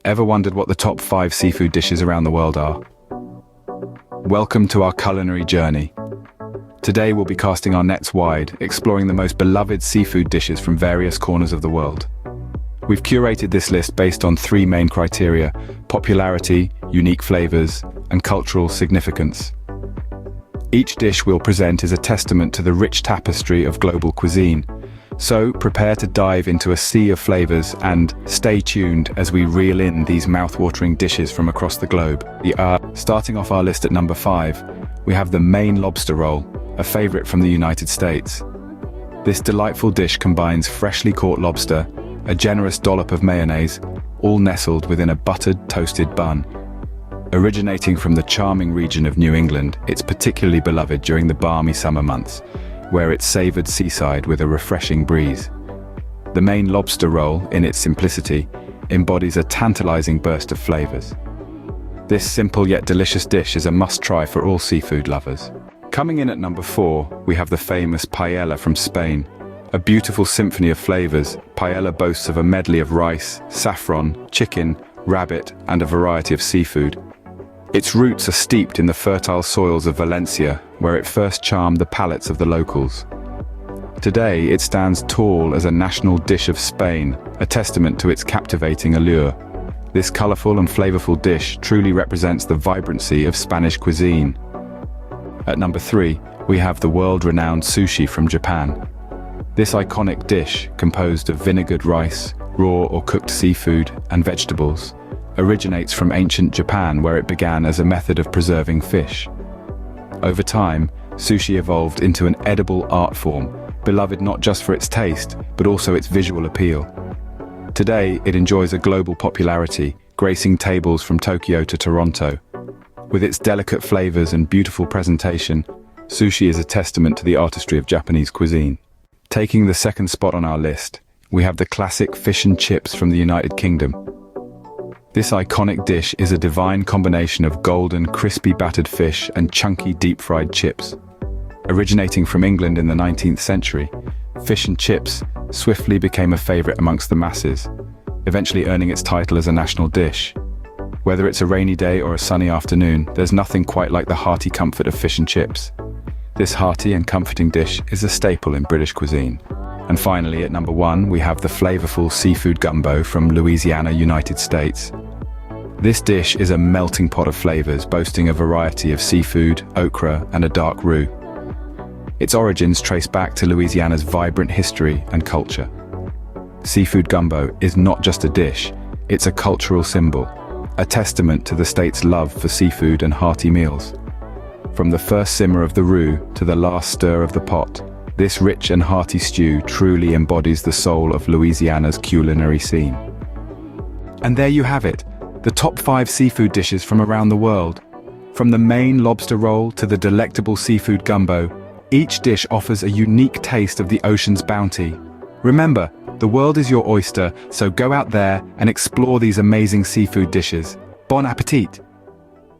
Ever wondered what the top 5 seafood dishes around the world are? Welcome to our culinary journey. Today we'll be casting our nets wide, exploring the most beloved seafood dishes from various corners of the world. We've curated this list based on 3 main criteria: popularity, unique flavors, and cultural significance. Each dish we'll present is a testament to the rich tapestry of global cuisine. So prepare to dive into a sea of flavors and stay tuned as we reel in these mouth-watering dishes from across the globe. Starting off our list at number 5, we have the Maine lobster roll, a favorite from the United States. This delightful dish combines freshly caught lobster, a generous dollop of mayonnaise, all nestled within a buttered, toasted bun. Originating from the charming region of New England, it's particularly beloved during the balmy summer months, where it's savored seaside with a refreshing breeze. The Maine lobster roll, in its simplicity, embodies a tantalizing burst of flavors. This simple yet delicious dish is a must-try for all seafood lovers. Coming in at number 4, we have the famous paella from Spain. A beautiful symphony of flavors, paella boasts of a medley of rice, saffron, chicken, rabbit, and a variety of seafood. Its roots are steeped in the fertile soils of Valencia, where it first charmed the palates of the locals. Today, it stands tall as a national dish of Spain, a testament to its captivating allure. This colorful and flavorful dish truly represents the vibrancy of Spanish cuisine. At number 3, we have the world-renowned sushi from Japan. This iconic dish, composed of vinegared rice, raw or cooked seafood, and vegetables, originates from ancient Japan, where it began as a method of preserving fish. Over time, sushi evolved into an edible art form, beloved not just for its taste, but also its visual appeal. Today, it enjoys a global popularity, gracing tables from Tokyo to Toronto. With its delicate flavors and beautiful presentation, sushi is a testament to the artistry of Japanese cuisine. Taking the second spot on our list, we have the classic fish and chips from the United Kingdom. This iconic dish is a divine combination of golden, crispy battered fish and chunky deep-fried chips. Originating from England in the 19th century, fish and chips swiftly became a favorite amongst the masses, eventually earning its title as a national dish. Whether it's a rainy day or a sunny afternoon, there's nothing quite like the hearty comfort of fish and chips. This hearty and comforting dish is a staple in British cuisine. And finally, at number 1, we have the flavorful seafood gumbo from Louisiana, United States. This dish is a melting pot of flavors, boasting a variety of seafood, okra, and a dark roux. Its origins trace back to Louisiana's vibrant history and culture. Seafood gumbo is not just a dish, it's a cultural symbol, a testament to the state's love for seafood and hearty meals. From the first simmer of the roux to the last stir of the pot, this rich and hearty stew truly embodies the soul of Louisiana's culinary scene. And there you have it, the top 5 seafood dishes from around the world. From the Maine lobster roll to the delectable seafood gumbo, each dish offers a unique taste of the ocean's bounty. Remember, the world is your oyster, so go out there and explore these amazing seafood dishes. Bon appetit!